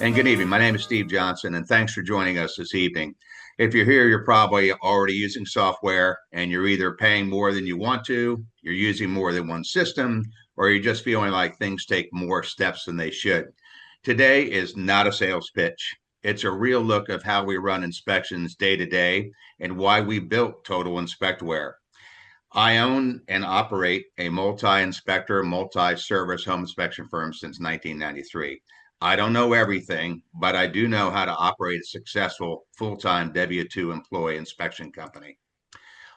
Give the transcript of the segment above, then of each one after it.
And good evening. My name is Steve Johnson, and thanks for joining us this evening. If you're here, you're probably already using software, and you're either paying more than you want to, you're using more than one system, or you're just feeling like things take more steps than they should. Today is not a sales pitch. It's a real look of how we run inspections day to day and why we built Total Inspectware. I own and operate a multi-inspector, multi-service home inspection firm since 1993. I don't know everything, but I do know how to operate a successful full-time W-2 employee inspection company.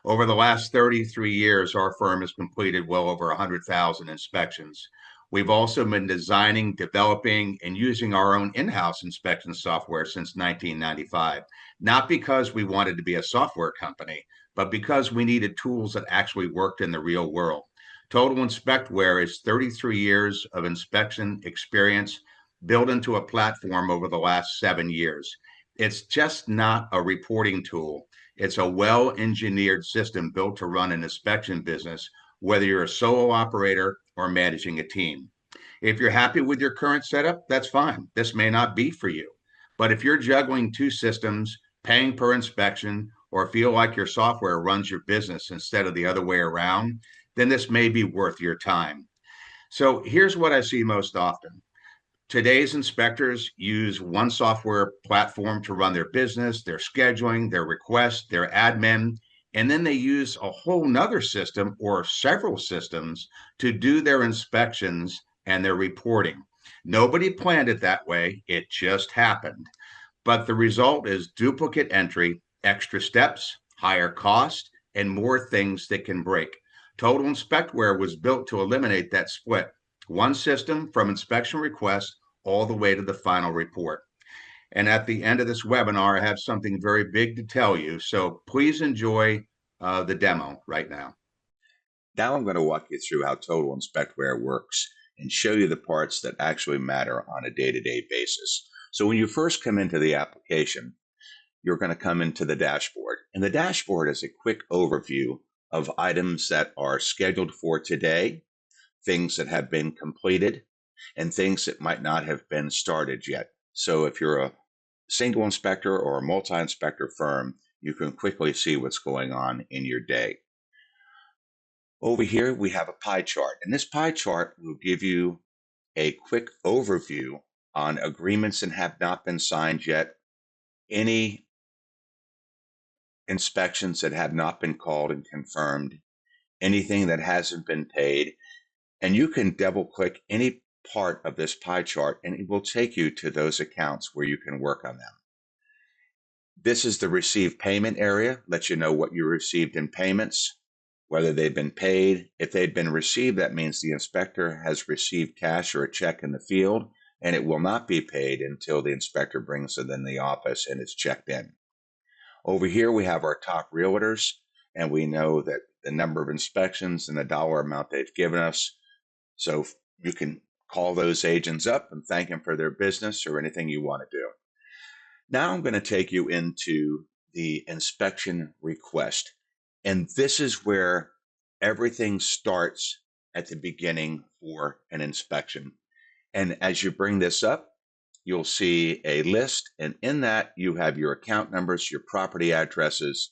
Over the last 33 years, our firm has completed well over 100,000 inspections. We've also been designing, developing, and using our own in-house inspection software since 1995, not because we wanted to be a software company, but because we needed tools that actually worked in the real world. Total Inspectware is 33 years of inspection experience built into a platform over the last 7 years. It's just not a reporting tool. It's a well-engineered system built to run an inspection business, whether you're a solo operator or managing a team. If you're happy with your current setup, that's fine. This may not be for you. But if you're juggling two systems, paying per inspection, or feel like your software runs your business instead of the other way around, then this may be worth your time. So here's what I see most often. Today's inspectors use one software platform to run their business, their scheduling, their requests, their admin, and then they use a whole nother system or several systems to do their inspections and their reporting. Nobody planned it that way, it just happened. But the result is duplicate entry, extra steps, higher cost, and more things that can break. Total Inspectware was built to eliminate that split. One system from inspection request all the way to the final report. And at the end of this webinar, I have something very big to tell you. So please enjoy the demo right now. Now I'm going to walk you through how Total Inspectware works and show you the parts that actually matter on a day-to-day basis. So when you first come into the application, you're going to come into the dashboard. And the dashboard is a quick overview of items that are scheduled for today, things that have been completed, and things that might not have been started yet. So if you're a single inspector or a multi-inspector firm, you can quickly see what's going on in your day. Over here, we have a pie chart, and this pie chart will give you a quick overview on agreements that have not been signed yet, any inspections that have not been called and confirmed, anything that hasn't been paid, and you can double click any part of this pie chart and it will take you to those accounts where you can work on them. This is the receive payment area, lets you know what you received in payments, whether they've been paid. If they've been received, that means the inspector has received cash or a check in the field, and it will not be paid until the inspector brings it in the office and it's checked in. Over here, we have our top realtors, and we know that the number of inspections and the dollar amount they've given us. So you can call those agents up and thank them for their business or anything you want to do. Now I'm going to take you into the inspection request. And this is where everything starts at the beginning for an inspection. And as you bring this up, you'll see a list. And in that, you have your account numbers, your property addresses,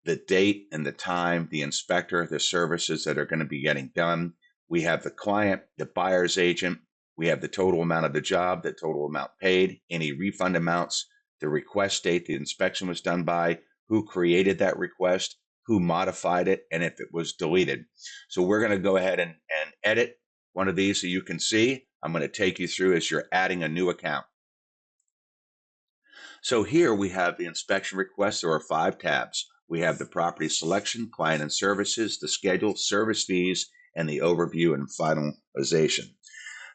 the date and the time, the inspector, the services that are going to be getting done. We have the client, the buyer's agent. We have the total amount of the job, the total amount paid, any refund amounts, the request date the inspection was done by, who created that request, who modified it, and if it was deleted. So we're going to go ahead and edit one of these so you can see. I'm going to take you through as you're adding a new account. So here we have the inspection request. There are 5 tabs. We have the property selection, client and services, the schedule, service fees, and the overview and finalization.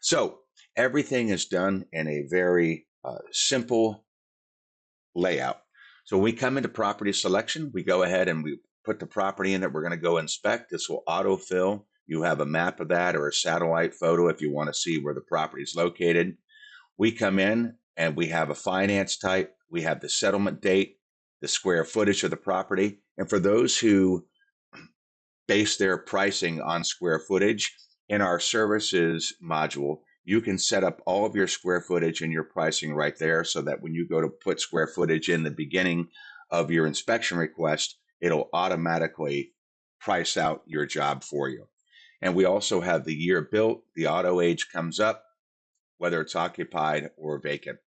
So everything is done in a very simple layout. So when we come into property selection, we go ahead and we put the property in that we're going to go inspect. This will autofill. You have a map of that or a satellite photo if you want to see where the property is located. We come in and we have a finance type. We have the settlement date, the square footage of the property. And for those who base their pricing on square footage, in our services module, you can set up all of your square footage and your pricing right there so that when you go to put square footage in the beginning of your inspection request, it'll automatically price out your job for you. And we also have the year built, the auto age comes up, whether it's occupied or vacant.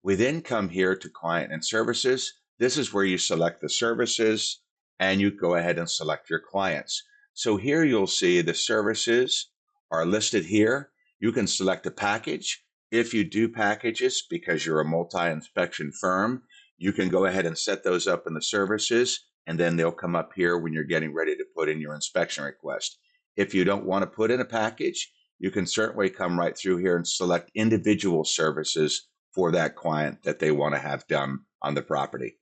We then come here to client and services. This is where you select the services and you go ahead and select your clients. So here you'll see the services are listed here. You can select a package. If you do packages because you're a multi-inspection firm, you can go ahead and set those up in the services, and then they'll come up here when you're getting ready to put in your inspection request. If you don't want to put in a package, you can certainly come right through here and select individual services for that client that they want to have done on the property.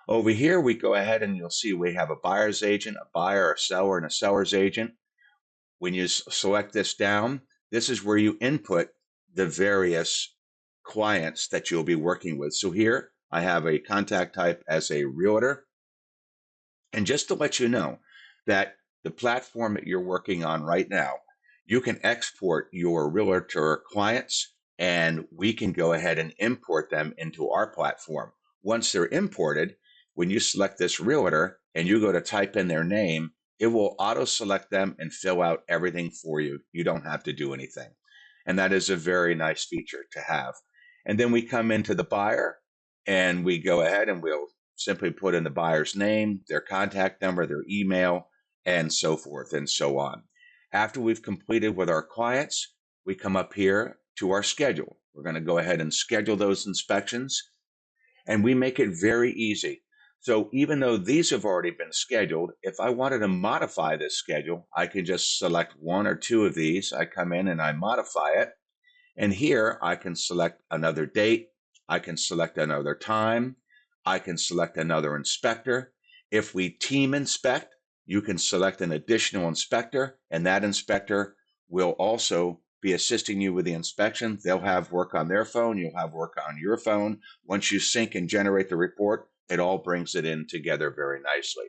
Over here, we go ahead and you'll see we have a buyer's agent, a buyer, a seller, and a seller's agent. When you select this down, this is where you input the various clients that you'll be working with. So here I have a contact type as a realtor. And just to let you know that the platform that you're working on right now, you can export your realtor clients and we can go ahead and import them into our platform. Once they're imported, when you select this realtor and you go to type in their name, it will auto select them and fill out everything for you. You don't have to do anything. And that is a very nice feature to have. And then we come into the buyer and we go ahead and we'll simply put in the buyer's name, their contact number, their email, and so forth and so on. After we've completed with our clients, we come up here to our schedule. We're going to go ahead and schedule those inspections, and we make it very easy. So even though these have already been scheduled, if I wanted to modify this schedule, I can just select one or two of these. I come in and I modify it. And here I can select another date. I can select another time. I can select another inspector. If we team inspect, you can select an additional inspector, and that inspector will also be assisting you with the inspection. They'll have work on their phone. You'll have work on your phone. Once you sync and generate the report, it all brings it in together very nicely.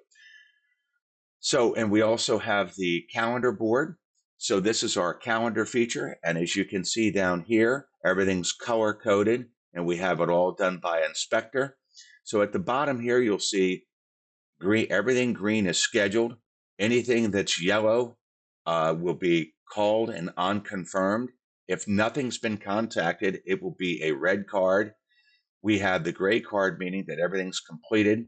So, and we also have the calendar board. So this is our calendar feature. And as you can see down here, everything's color coded and we have it all done by inspector. So at the bottom here, you'll see green, everything green is scheduled. Anything that's yellow will be called and unconfirmed. If nothing's been contacted, it will be a red card. We have the gray card, meaning that everything's completed.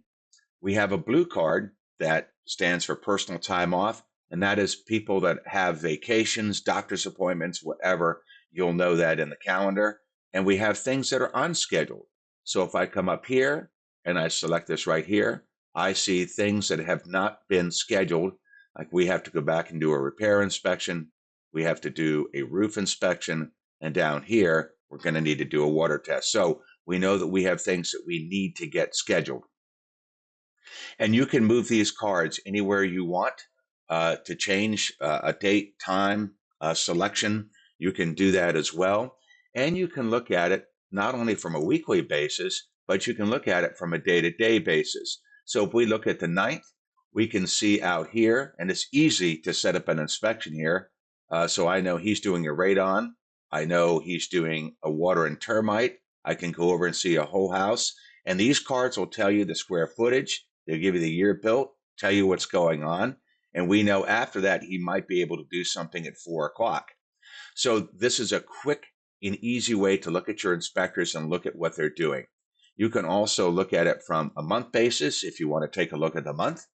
We have a blue card that stands for personal time off, and that is people that have vacations, doctor's appointments, whatever. You'll know that in the calendar. And we have things that are unscheduled. So if I come up here and I select this right here, I see things that have not been scheduled, like we have to go back and do a repair inspection, we have to do a roof inspection, and down here, we're going to need to do a water test. So we know that we have things that we need to get scheduled. And you can move these cards anywhere you want to change a date, time, selection. You can do that as well. And you can look at it not only from a weekly basis, but you can look at it from a day-to-day basis. So if we look at the 9th, we can see out here, and it's easy to set up an inspection here. So I know he's doing a radon. I know he's doing a water and termite. I can go over and see a whole house. And these cards will tell you the square footage. They'll give you the year built, tell you what's going on. And we know after that, he might be able to do something at 4 o'clock. So this is a quick and easy way to look at your inspectors and look at what they're doing. You can also look at it from a month basis if you want to take a look at the month,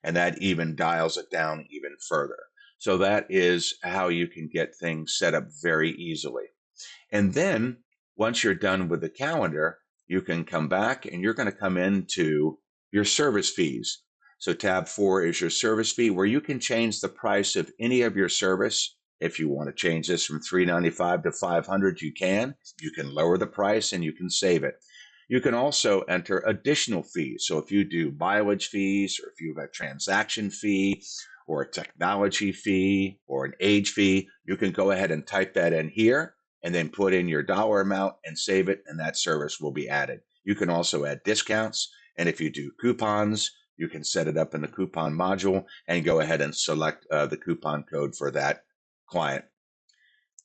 and that even dials it down even further. So that is how you can get things set up very easily. And then once you're done with the calendar, you can come back and you're going to come into your service fees. So tab 4 is your service fee, where you can change the price of any of your service. If you want to change this from $395 to $500, you can. You can lower the price and you can save it. You can also enter additional fees. So if you do mileage fees, or if you have a transaction fee, or a technology fee, or an age fee, you can go ahead and type that in here and then put in your dollar amount and save it, and that service will be added. You can also add discounts, and if you do coupons, you can set it up in the coupon module and go ahead and select the coupon code for that client.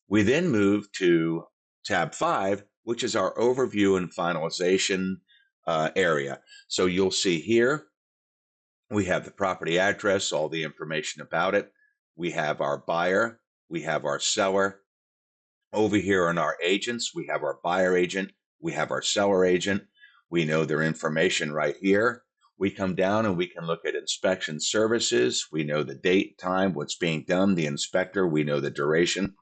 We then move to tab 5, which is our overview and finalization area. So you'll see here, we have the property address, all the information about it. We have our buyer, we have our seller. Over here on our agents, we have our buyer agent, we have our seller agent. We know their information right here. We come down and we can look at inspection services. We know the date, time, what's being done, the inspector, we know the duration.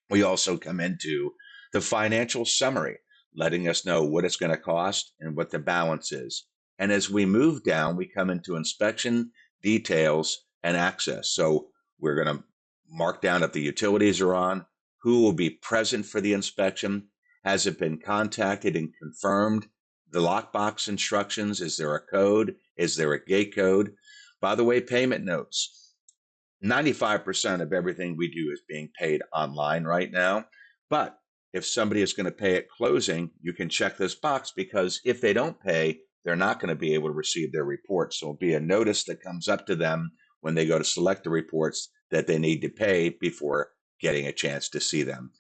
We also come into the financial summary, letting us know what it's going to cost and what the balance is. And as we move down, we come into inspection, details, and access. So we're going to mark down if the utilities are on, who will be present for the inspection, has it been contacted and confirmed, the lockbox instructions, is there a code, is there a gate code? By the way, payment notes. 95% of everything we do is being paid online right now. But if somebody is going to pay at closing, you can check this box, because if they don't pay, they're not going to be able to receive their reports. So it'll be a notice that comes up to them when they go to select the reports that they need to pay before getting a chance to see them.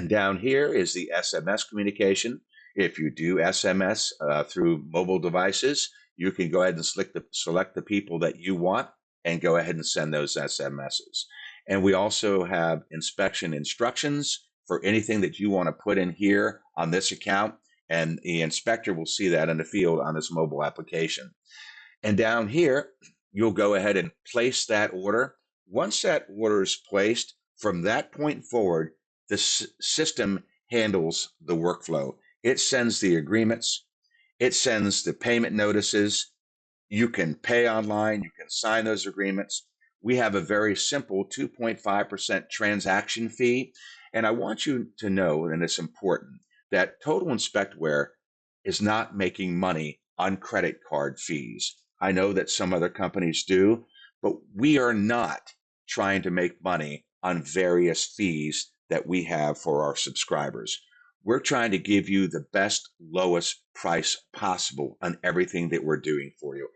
Down here is the SMS communication. If you do SMS through mobile devices, you can go ahead and select the people that you want and go ahead and send those SMSs. And we also have inspection instructions for anything that you want to put in here on this account, and the inspector will see that in the field on this mobile application. And down here, you'll go ahead and place that order. Once that order is placed, from that point forward, the system handles the workflow. It sends the agreements, it sends the payment notices. You can pay online, you can sign those agreements. We have a very simple 2.5% transaction fee. And I want you to know, and it's important, that Total Inspectware is not making money on credit card fees. I know that some other companies do, but we are not trying to make money on various fees that we have for our subscribers. We're trying to give you the best, lowest price possible on everything that we're doing for you.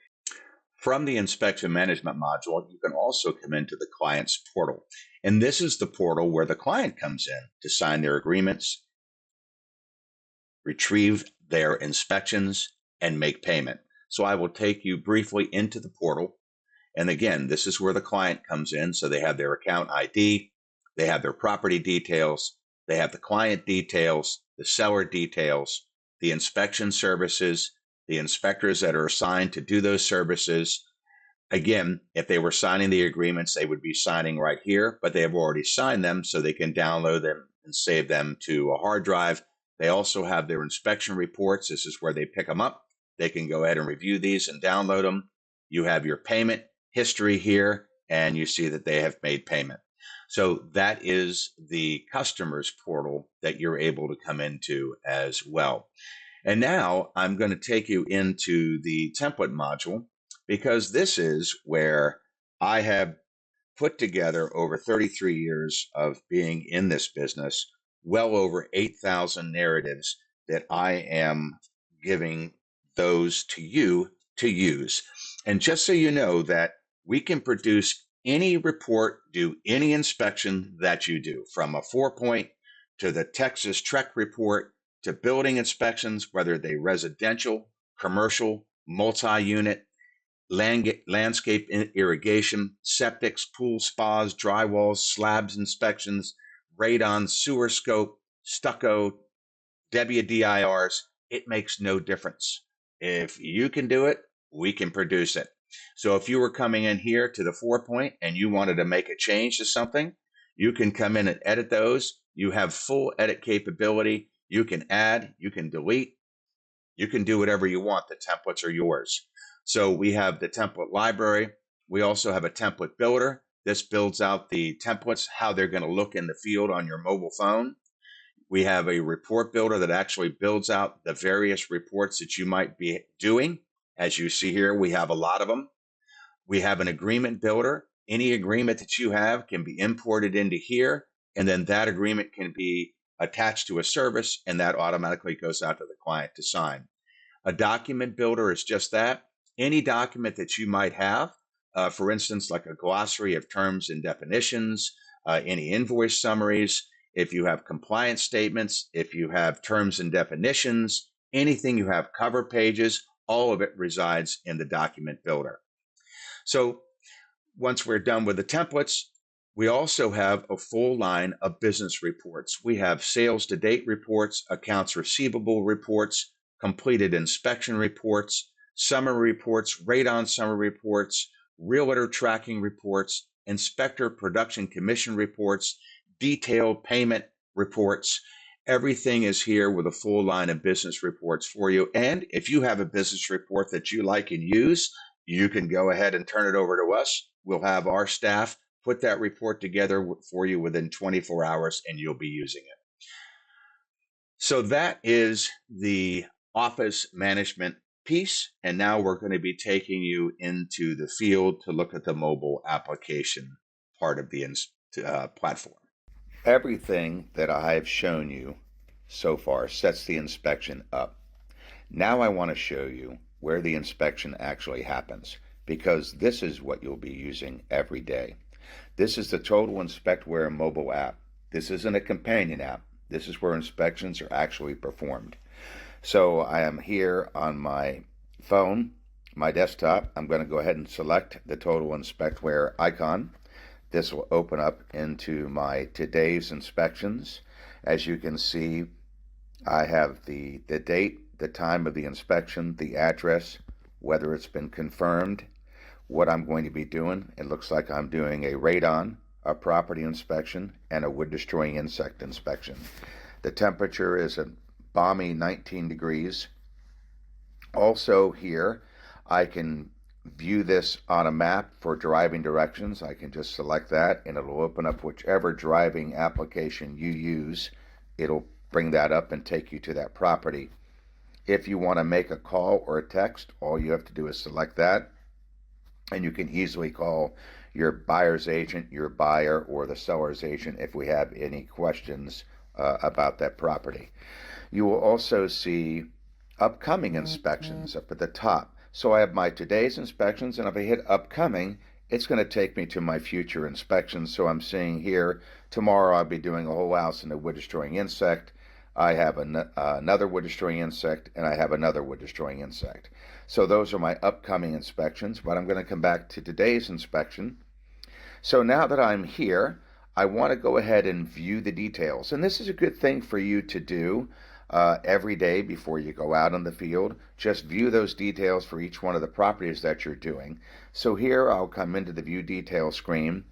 From the inspection management module, you can also come into the client's portal. And this is the portal where the client comes in to sign their agreements, retrieve their inspections, and make payment. So I will take you briefly into the portal. And again, this is where the client comes in. So they have their account ID, they have their property details, they have the client details, the seller details, the inspection services, the inspectors that are assigned to do those services. Again, if they were signing the agreements, they would be signing right here, but they have already signed them, so they can download them and save them to a hard drive. They also have their inspection reports. This is where they pick them up. They can go ahead and review these and download them. You have your payment history here, and you see that they have made payment. So that is the customer's portal that you're able to come into as well. And now I'm going to take you into the template module, because this is where I have put together, over 33 years of being in this business, well over 8,000 narratives that I am giving those to you to use. And just so you know that we can produce any report, do any inspection that you do, from a 4-point to the Texas Trek report to building inspections, whether they residential, commercial, multi-unit, landscape irrigation, septics, pool spas, drywalls, slabs inspections, radon, sewer scope, stucco, WDIRs. It makes no difference. If you can do it, we can produce it. So if you were coming in here to the 4-point and you wanted to make a change to something, you can come in and edit those. You have full edit capability. You can add, you can delete, you can do whatever you want. The templates are yours. So we have the template library. We also have a template builder. This builds out the templates, how they're going to look in the field on your mobile phone. We have a report builder that actually builds out the various reports that you might be doing. As you see here, we have a lot of them. We have an agreement builder. Any agreement that you have can be imported into here, and then that agreement can be attached to a service, and that automatically goes out to the client to sign. A document builder is just that. Any document that you might have, for instance, like a glossary of terms and definitions, any invoice summaries, if you have compliance statements, if you have terms and definitions, anything you have cover pages, all of it resides in the document builder. So once we're done with the templates, we also have a full line of business reports. We have sales to date reports, accounts receivable reports, completed inspection reports, summary reports, radon summary reports, realtor tracking reports, inspector production commission reports, detailed payment reports. Everything is here with a full line of business reports for you. And if you have a business report that you like and use, you can go ahead and turn it over to us. We'll have our staff put that report together for you within 24 hours, and you'll be using it. So that is the office management piece. And now we're going to be taking you into the field to look at the mobile application part of the platform. Everything that I've shown you so far sets the inspection up. Now I want to show you where the inspection actually happens, because this is what you'll be using every day. This is the Total Inspectware mobile app. This isn't a companion app. This is where inspections are actually performed. So I am here on my phone, my desktop. I'm going to go ahead and select the Total Inspectware icon. This will open up into my today's inspections. As you can see, I have the date, the time of the inspection, the address, whether it's been confirmed, what I'm going to be doing. It looks like I'm doing a radon, a property inspection, and a wood destroying insect inspection. The temperature is a balmy 19 degrees. Also here, I can view this on a map for driving directions. I can just select that and it'll open up whichever driving application you use. It'll bring that up and take you to that property. If you want to make a call or a text, all you have to do is select that, and you can easily call your buyer's agent, your buyer, or the seller's agent if we have any questions about that property. You will also see upcoming inspections up at the top. So I have my today's inspections, and if I hit upcoming, it's going to take me to my future inspections. So I'm seeing here, tomorrow I'll be doing a whole house in a wood destroying insect. I have another wood destroying insect, and I have another wood destroying insect. So those are my upcoming inspections, but I'm going to come back to today's inspection. So now that I'm here, I want to go ahead and view the details. And this is a good thing for you to do every day before you go out in the field. Just view those details for each one of the properties that you're doing. So here I'll come into the view details screen.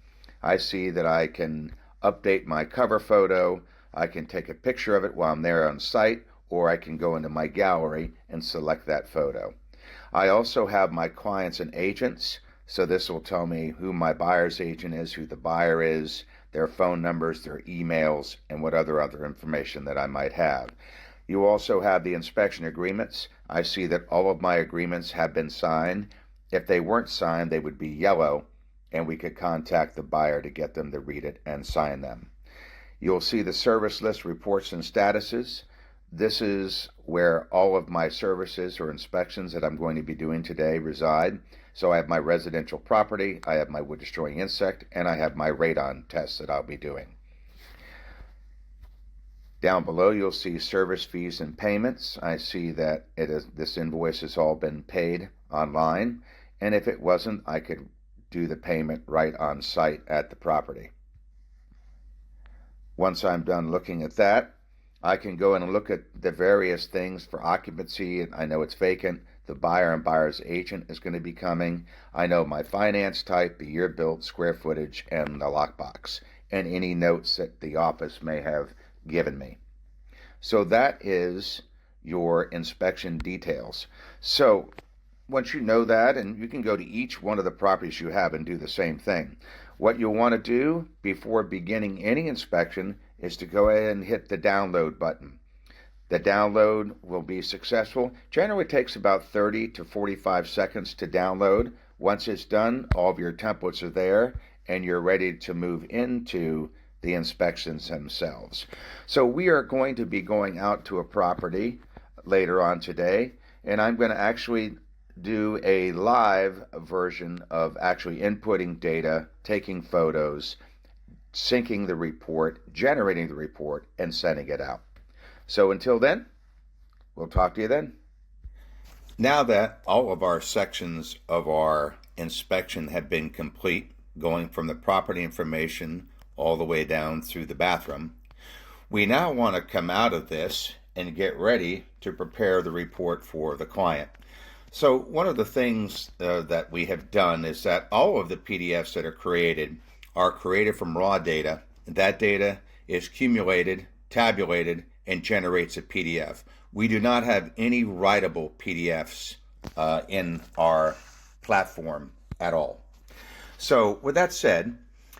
I see that I can update my cover photo. I can take a picture of it while I'm there on site, or I can go into my gallery and select that photo. I also have my clients and agents, so this will tell me who my buyer's agent is, who the buyer is, their phone numbers, their emails, and what other information that I might have. You also have the inspection agreements. I see that all of my agreements have been signed. If they weren't signed, they would be yellow, and we could contact the buyer to get them to read it and sign them. You'll see the service list reports and statuses. This is where all of my services or inspections that I'm going to be doing today reside. So I have my residential property, I have my wood destroying insect, and I have my radon tests that I'll be doing. Down below you'll see service fees and payments. I see that this invoice has all been paid online, and if it wasn't, I could do the payment right on site at the property. Once I'm done looking at that, I can go in and look at the various things for occupancy, and I know it's vacant. The buyer and buyer's agent is going to be coming. I know my finance type, the year built, square footage, and the lockbox, and any notes that the office may have given me. So that is your inspection details. So once you know that, and you can go to each one of the properties you have and do the same thing. What you'll want to do before beginning any inspection is to go ahead and hit the download button. The download will be successful. Generally, it takes about 30 to 45 seconds to download. Once it's done, all of your templates are there, and you're ready to move into the inspections themselves. So we are going to be going out to a property later on today, and I'm going to actually do a live version of actually inputting data, taking photos, syncing the report, generating the report, and sending it out. So until then, we'll talk to you then. Now that all of our sections of our inspection have been complete, going from the property information all the way down through the bathroom, we now want to come out of this and get ready to prepare the report for the client. So one of the things that we have done is that all of the PDFs that are created from raw data. That data is accumulated, tabulated, and generates a PDF. We do not have any writable PDFs in our platform at all. So with that said,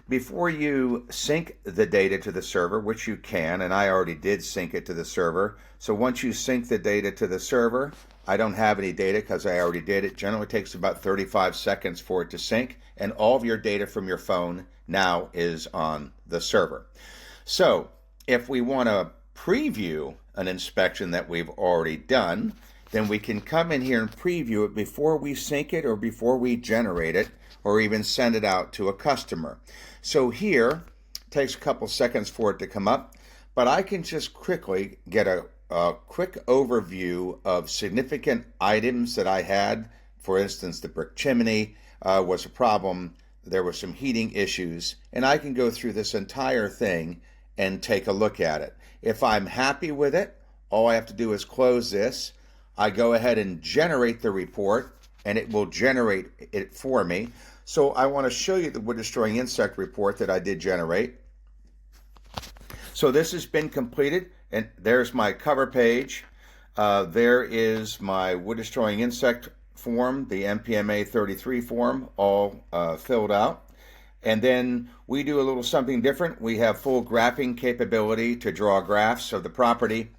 before you sync the data to the server, which you can, and I already did sync it to the server. So once you sync the data to the server, I don't have any data because I already did it. Generally takes about 35 seconds for it to sync, and all of your data from your phone now is on the server. So if we want to preview an inspection that we've already done, then we can come in here and preview it before we sync it or before we generate it or even send it out to a customer. So here, it takes a couple seconds for it to come up, but I can just quickly get a quick overview of significant items that I had. For instance, the brick chimney was a problem. There were some heating issues, and I can go through this entire thing and take a look at it. If I'm happy with it, all I have to do is close this. I go ahead and generate the report, and it will generate it for me. So I want to show you the wood destroying insect report that I did generate. So this has been completed, and there's my cover page. There is my wood destroying insect form, the MPMA 33 form, all filled out. And then we do a little something different. We have full graphing capability to draw graphs of the property.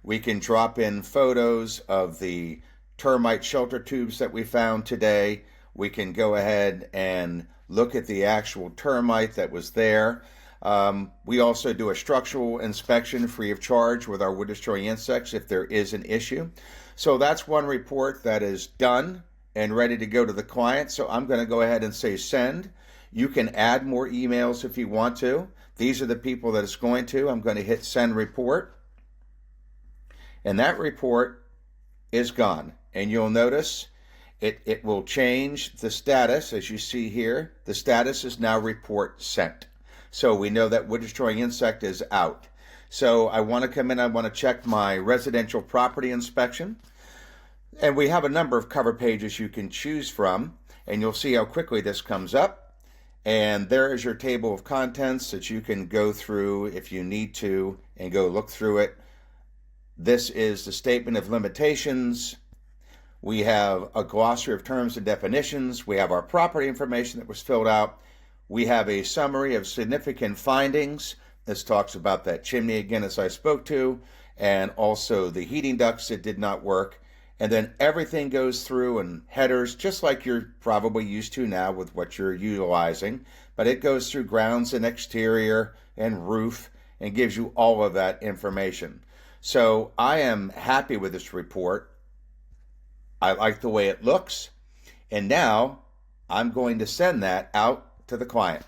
We can drop in photos of the termite shelter tubes that we found today. We can go ahead and look at the actual termite that was there. We also do a structural inspection free of charge with our wood destroying insects if there is an issue. So that's one report that is done and ready to go to the client. So I'm going to go ahead and say send. You can add more emails if you want to. These are the people that it's going to. I'm going to hit send report. And that report is gone. And you'll notice it will change the status. As you see here, the status is now report sent. So we know that wood destroying insect is out. So I want to come in, I want to check my residential property inspection. And we have a number of cover pages you can choose from, and you'll see how quickly this comes up. And there is your table of contents that you can go through if you need to and go look through it. This is the statement of limitations. We have a glossary of terms and definitions. We have our property information that was filled out. We have a summary of significant findings. This talks about that chimney again, as I spoke to, and also the heating ducts that did not work. And then everything goes through in headers, just like you're probably used to now with what you're utilizing. But it goes through grounds and exterior and roof and gives you all of that information. So I am happy with this report. I like the way it looks. And now I'm going to send that out to the client.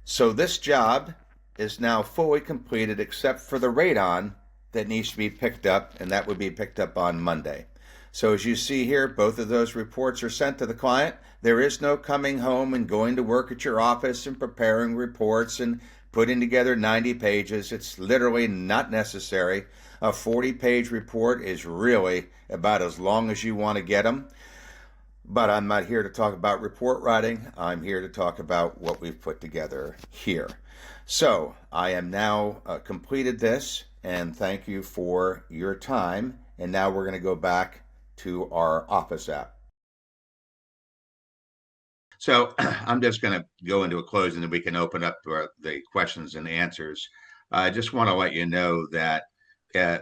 So this job is now fully completed except for the radon that needs to be picked up, and that would be picked up on Monday. So as you see here, both of those reports are sent to the client. There is no coming home and going to work at your office and preparing reports and putting together 90 pages. It's literally not necessary. A 40-page report is really about as long as you want to get them. But I'm not here to talk about report writing. I'm here to talk about what we've put together here. So I am now completed this, and thank you for your time. And now we're going to go back to our Office app. So I'm just going to go into a close and then we can open up to the questions and answers. I just want to let you know that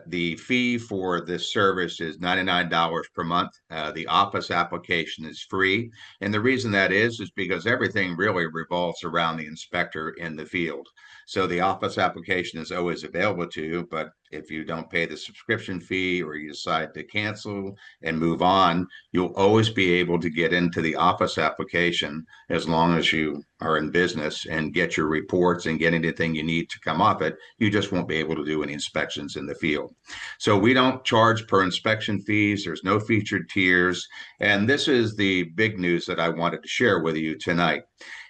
the fee for this service is $99 per month. The Office application is free. And the reason that is because everything really revolves around the inspector in the field. So the Office application is always available to you, but If you don't pay the subscription fee or you decide to cancel and move on, you'll always be able to get into the office application as long as you are in business and get your reports and get anything you need to come off it. You just won't be able to do any inspections in the field. So we don't charge per inspection fees. There's no featured tiers. And this is the big news that I wanted to share with you tonight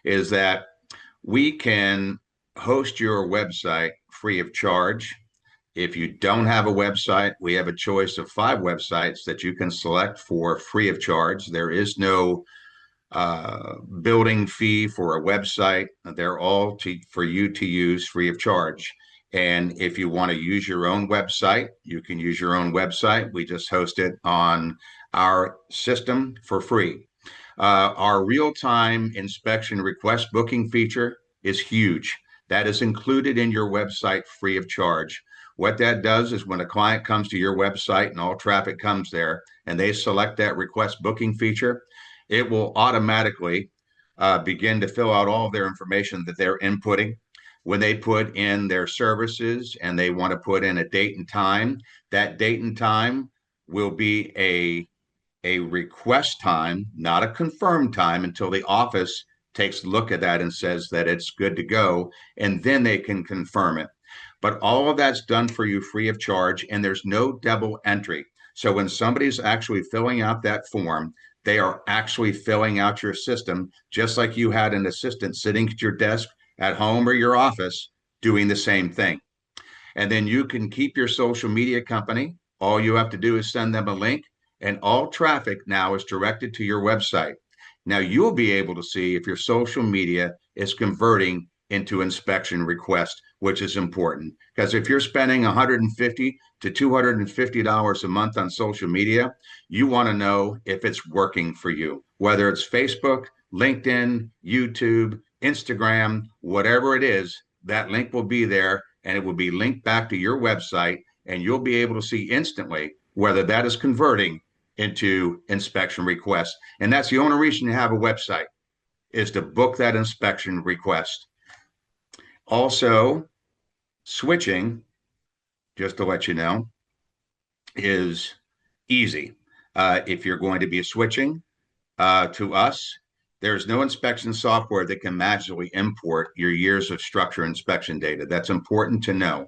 is that we can host your website free of charge. If you don't have a website, we have a choice of 5 websites that you can select for free of charge. There is no building fee for a website. They're all for you to use free of charge. And if you want to use your own website, you can use your own website. We just host it on our system for free. Our real-time inspection request booking feature is huge. That is included in your website free of charge. What that does is when a client comes to your website and all traffic comes there and they select that request booking feature, it will automatically begin to fill out all of their information that they're inputting. When they put in their services and they want to put in a date and time, that date and time will be a request time, not a confirmed time, until the office takes a look at that and says that it's good to go, and then they can confirm it. But all of that's done for you free of charge, and there's no double entry. So when somebody's actually filling out that form, they are actually filling out your system, just like you had an assistant sitting at your desk at home or your office doing the same thing. And then you can keep your social media company. All you have to do is send them a link, and all traffic now is directed to your website. Now you'll be able to see if your social media is converting into inspection requests, which is important. Because if you're spending $150 to $250 a month on social media, you want to know if it's working for you, whether it's Facebook, LinkedIn, YouTube, Instagram, whatever it is, that link will be there and it will be linked back to your website, and you'll be able to see instantly whether that is converting into inspection requests. And that's the only reason you have a website is to book that inspection request. Also, switching, just to let you know, is easy. If you're going to be switching to us, there's no inspection software that can magically import your years of structure inspection data. That's important to know.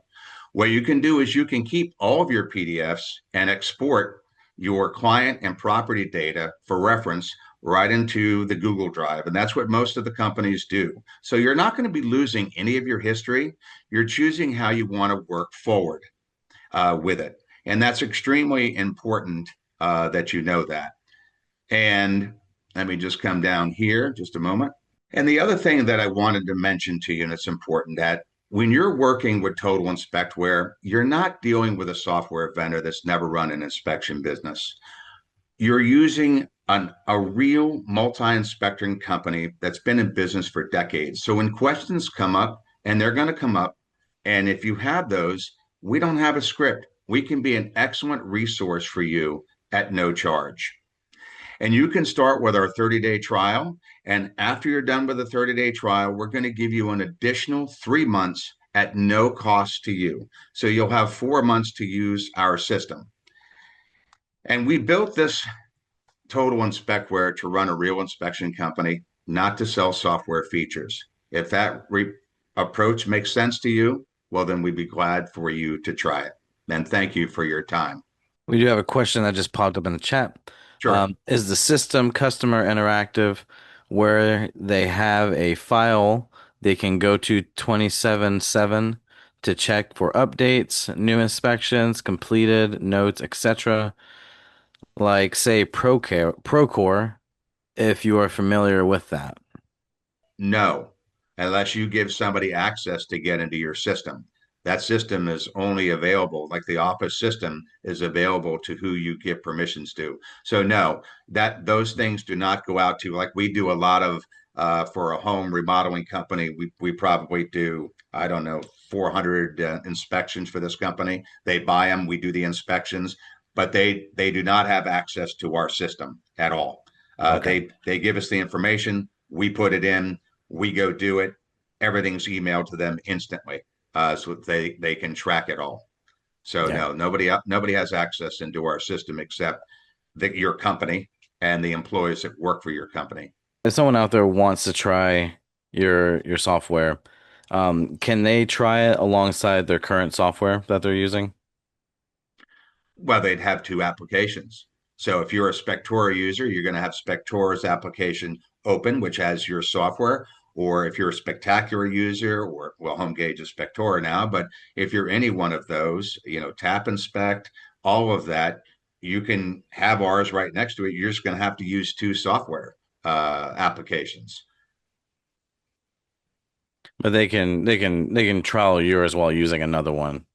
What you can do is you can keep all of your PDFs and export your client and property data for reference right into the Google Drive. And that's what most of the companies do. So you're not going to be losing any of your history. You're choosing how you want to work forward with it. And that's extremely important that you know that. And let me just come down here just a moment. And the other thing that I wanted to mention to you, and it's important that when you're working with Total Inspectware, you're not dealing with a software vendor that's never run an inspection business. You're using a real multi-inspecting company that's been in business for decades. So when questions come up, and they're going to come up, and if you have those, we don't have a script. We can be an excellent resource for you at no charge. And you can start with our 30-day trial. And after you're done with the 30-day trial, we're going to give you an additional 3 months at no cost to you. So you'll have 4 months to use our system. And we built this Total Inspectware to run a real inspection company, not to sell software features. If that approach makes sense to you, well, then we'd be glad for you to try it. And thank you for your time. We do have a question that just popped up in the chat. Sure. Is the system customer interactive where they have a file they can go to 27/7 to check for updates, new inspections, completed, notes, etc. Like say Procore, if you are familiar with that. No, unless you give somebody access to get into your system. That system is only available, like the Office system is available to who you give permissions to. So no, that those things do not go out to, like we do a lot of for a home remodeling company. We probably do, I don't know, 400 inspections for this company. They buy them, we do the inspections, but they do not have access to our system at all. Okay. They give us the information, we put it in, we go do it. Everything's emailed to them instantly, so they can track it all. So Yeah. no, nobody has access into our system except your company and the employees that work for your company. If someone out there wants to try your software, can they try it alongside their current software that they're using? Well, they'd have two applications. So if you're a Spectora user, you're going to have Spectora's application open, which has your software. Or if you're a Spectacular user, or well, HomeGauge is Spectora now, but if you're any one of those, Tap Inspect, all of that, you can have ours right next to it. You're just going to have to use two software applications. But they can trial yours while using another one.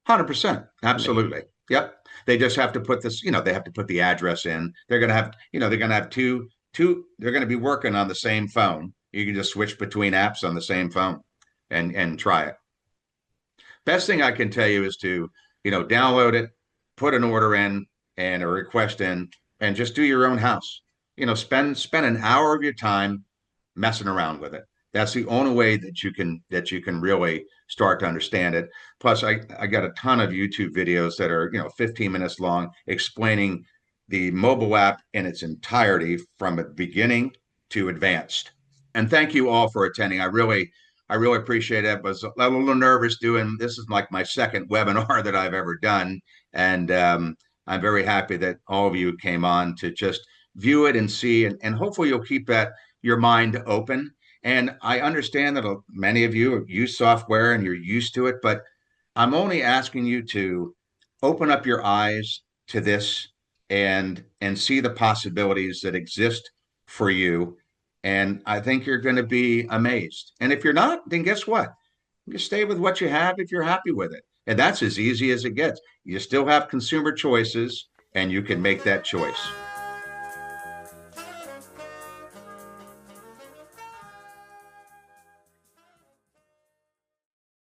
100%. Absolutely. Yep. They just have to put this, they have to put the address in. They're going to have, they're going to have they're going to be working on the same phone. You can just switch between apps on the same phone and try it. Best thing I can tell you is to, download it, put an order in and a request in, and just do your own house. Spend an hour of your time messing around with it. That's the only way that you can really start to understand it. Plus, I got a ton of YouTube videos that are 15 minutes long explaining the mobile app in its entirety from the beginning to advanced. And thank you all for attending. I really appreciate it. I was a little nervous doing this is like my second webinar that I've ever done, and I'm very happy that all of you came on to just view it and see, and hopefully you'll keep that your mind open. And I understand that many of you use software and you're used to it, but I'm only asking you to open up your eyes to this and see the possibilities that exist for you. And I think you're going to be amazed. And if you're not, then guess what? You stay with what you have if you're happy with it. And that's as easy as it gets. You still have consumer choices and you can make that choice.